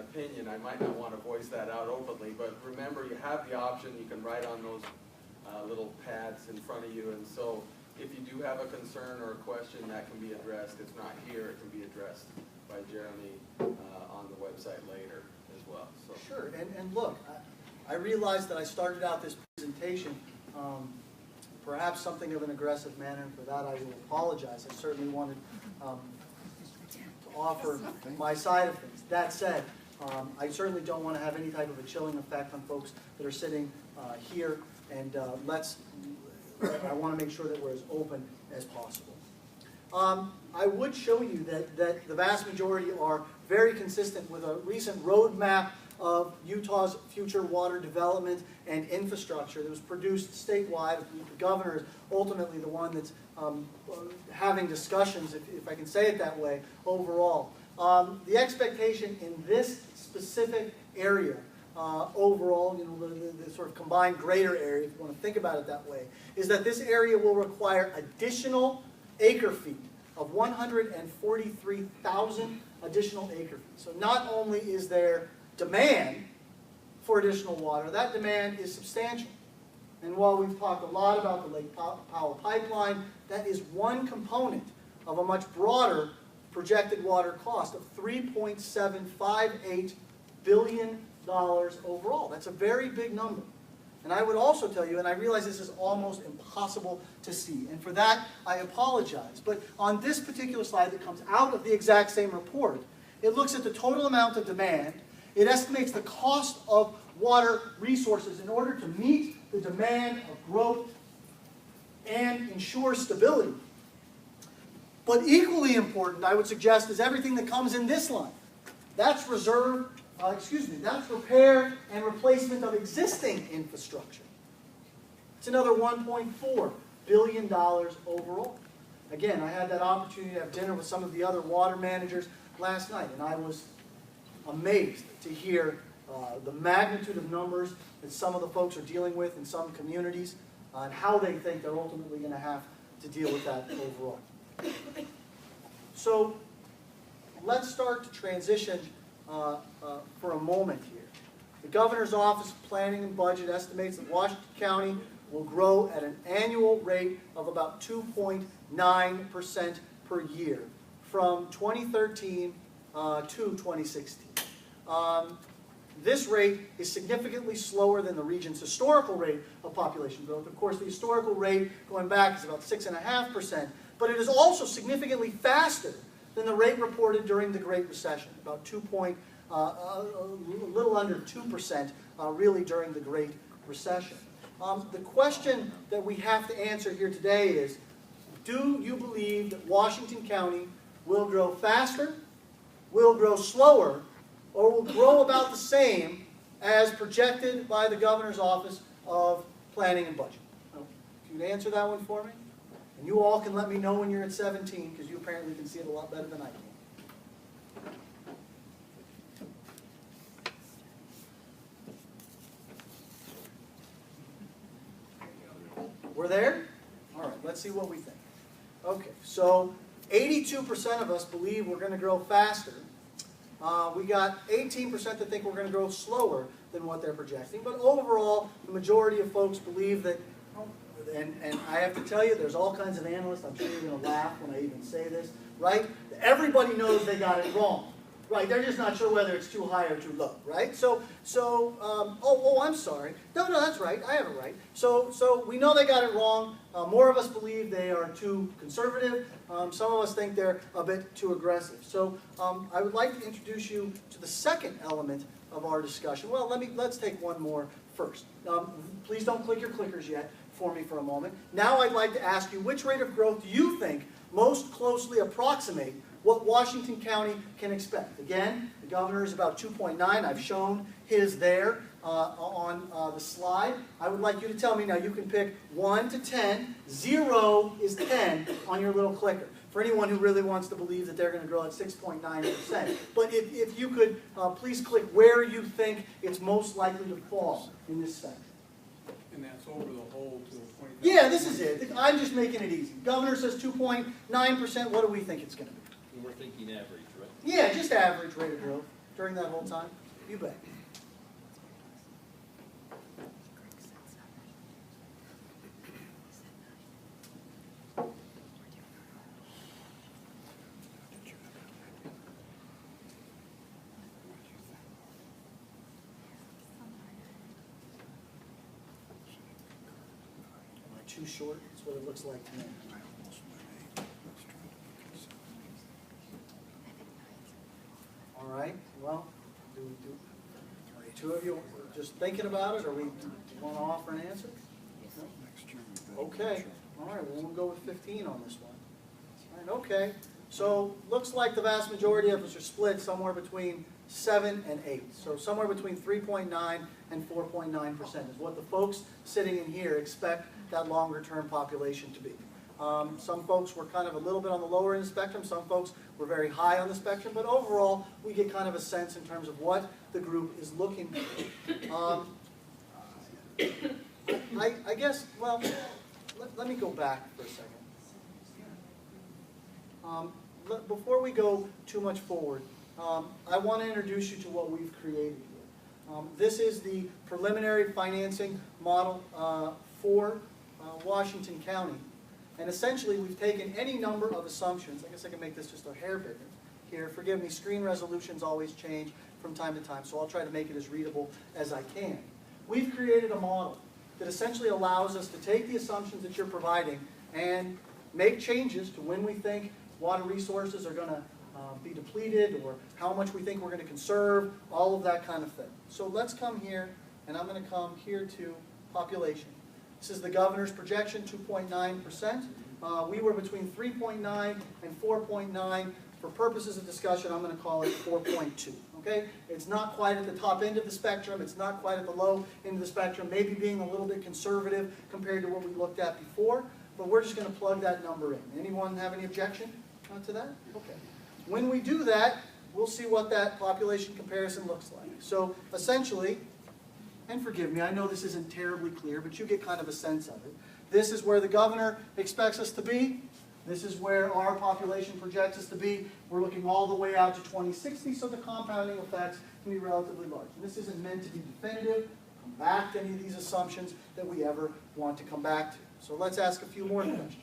opinion. I might not want to voice that out openly, but remember, you have the option. You can write on those little pads in front of you, and so if you do have a concern or a question, that can be addressed. If not here, it can be addressed by Jeremy on the website later as well. So. Sure, and look, I realized that I started out this presentation perhaps something of an aggressive manner, and for that I will apologize. I certainly wanted to offer my side of things. That said, I certainly don't want to have any type of a chilling effect on folks that are sitting here, and I want to make sure that we're as open as possible. I would show you that the vast majority are very consistent with a recent roadmap of Utah's future water development and infrastructure that was produced statewide. The governor is ultimately the one that's having discussions, if I can say it that way, overall. The expectation in this specific area, overall, you know, the sort of combined greater area, if you want to think about it that way, is that this area will require additional acre feet of 143,000 additional acre feet. So not only is there demand for additional water, that demand is substantial. And while we've talked a lot about the Lake Powell pipeline, that is one component of a much broader projected water cost of $3.758 billion overall. That's a very big number. And I would also tell you, and I realize this is almost impossible to see, and for that I apologize, but on this particular slide that comes out of the exact same report, it looks at the total amount of demand. It estimates the cost of water resources in order to meet the demand of growth and ensure stability. But equally important, I would suggest, is everything that comes in this line. That's that's repair and replacement of existing infrastructure. It's another $1.4 billion overall. Again, I had that opportunity to have dinner with some of the other water managers last night, and I was amazed to hear the magnitude of numbers that some of the folks are dealing with in some communities and how they think they're ultimately going to have to deal with that overall. So let's start to transition for a moment here. The Governor's Office of Planning and Budget estimates that Washington County will grow at an annual rate of about 2.9% per year from 2013 to 2016. This rate is significantly slower than the region's historical rate of population growth. Of course, the historical rate going back is about 6.5%, but it is also significantly faster than the rate reported during the Great Recession, about a little under 2% really during the Great Recession. The question that we have to answer here today is, do you believe that Washington County will grow faster, will grow slower, or will grow about the same as projected by the Governor's Office of Planning and Budget? If you'd answer that one for me. And you all can let me know when you're at 17, because you apparently can see it a lot better than I can. We're there? All right, let's see what we think. Okay, so 82% of us believe we're going to grow faster. We got 18% that think we're going to grow slower than what they're projecting. But overall, the majority of folks believe that, and I have to tell you, there's all kinds of analysts, I'm sure you're going to laugh when I even say this, right? Everybody knows they got it wrong, right? They're just not sure whether it's too high or too low, right? I'm sorry. No, that's right. I have it right. So we know they got it wrong. More of us believe they are too conservative. Some of us think they're a bit too aggressive. So I would like to introduce you to the second element of our discussion. Well, let's take one more first. Please don't click your clickers yet for me for a moment. Now I'd like to ask you, which rate of growth do you think most closely approximate what Washington County can expect? Again, the governor is about 2.9. I've shown his there on the slide. I would like you to tell me now. You can pick 1 to 10. 0 is 10 on your little clicker. For anyone who really wants to believe that they're going to grow at 6.9%. But if you could please click where you think it's most likely to fall in this section. And that's over the whole to 20,000. Yeah, this is it. I'm just making it easy. Governor says 2.9%. What do we think it's going to be? And we're thinking average, right? Yeah, just average rate of growth. during that whole time? You bet. Am I too short? That's what it looks like to me. All right, well, are you two of you just thinking about it, or we want to offer an answer? No? Okay, all right, well, we'll go with 15 on this one. All right, okay, so looks like the vast majority of us are split somewhere between 7 and 8. So somewhere between 3.9 and 4.9% is what the folks sitting in here expect that longer-term population to be. Some folks were kind of a little bit on the lower end of the spectrum, some folks were very high on the spectrum, but overall, we get kind of a sense in terms of what the group is looking for. I guess, well, let me go back for a second. Before we go too much forward, I want to introduce you to what we've created here. This is the preliminary financing model for Washington County. And essentially, we've taken any number of assumptions. I guess I can make this just a hair bigger here. Forgive me, screen resolutions always change from time to time, so I'll try to make it as readable as I can. We've created a model that essentially allows us to take the assumptions that you're providing and make changes to when we think water resources are going to be depleted, or how much we think we're going to conserve, all of that kind of thing. So let's come here, and I'm going to come here to population. This is the governor's projection, 2.9%. We were between 3.9 and 4.9. For purposes of discussion, I'm going to call it 4.2. Okay? It's not quite at the top end of the spectrum. It's not quite at the low end of the spectrum, maybe being a little bit conservative compared to what we looked at before. But we're just going to plug that number in. Anyone have any objection to that? Okay. When we do that, we'll see what that population comparison looks like. So essentially, and forgive me, I know this isn't terribly clear, but you get kind of a sense of it. This is where the governor expects us to be. This is where our population projects us to be. We're looking all the way out to 2060, so the compounding effects can be relatively large. And this isn't meant to be definitive, come back to any of these assumptions that we ever want to come back to. So let's ask a few more questions.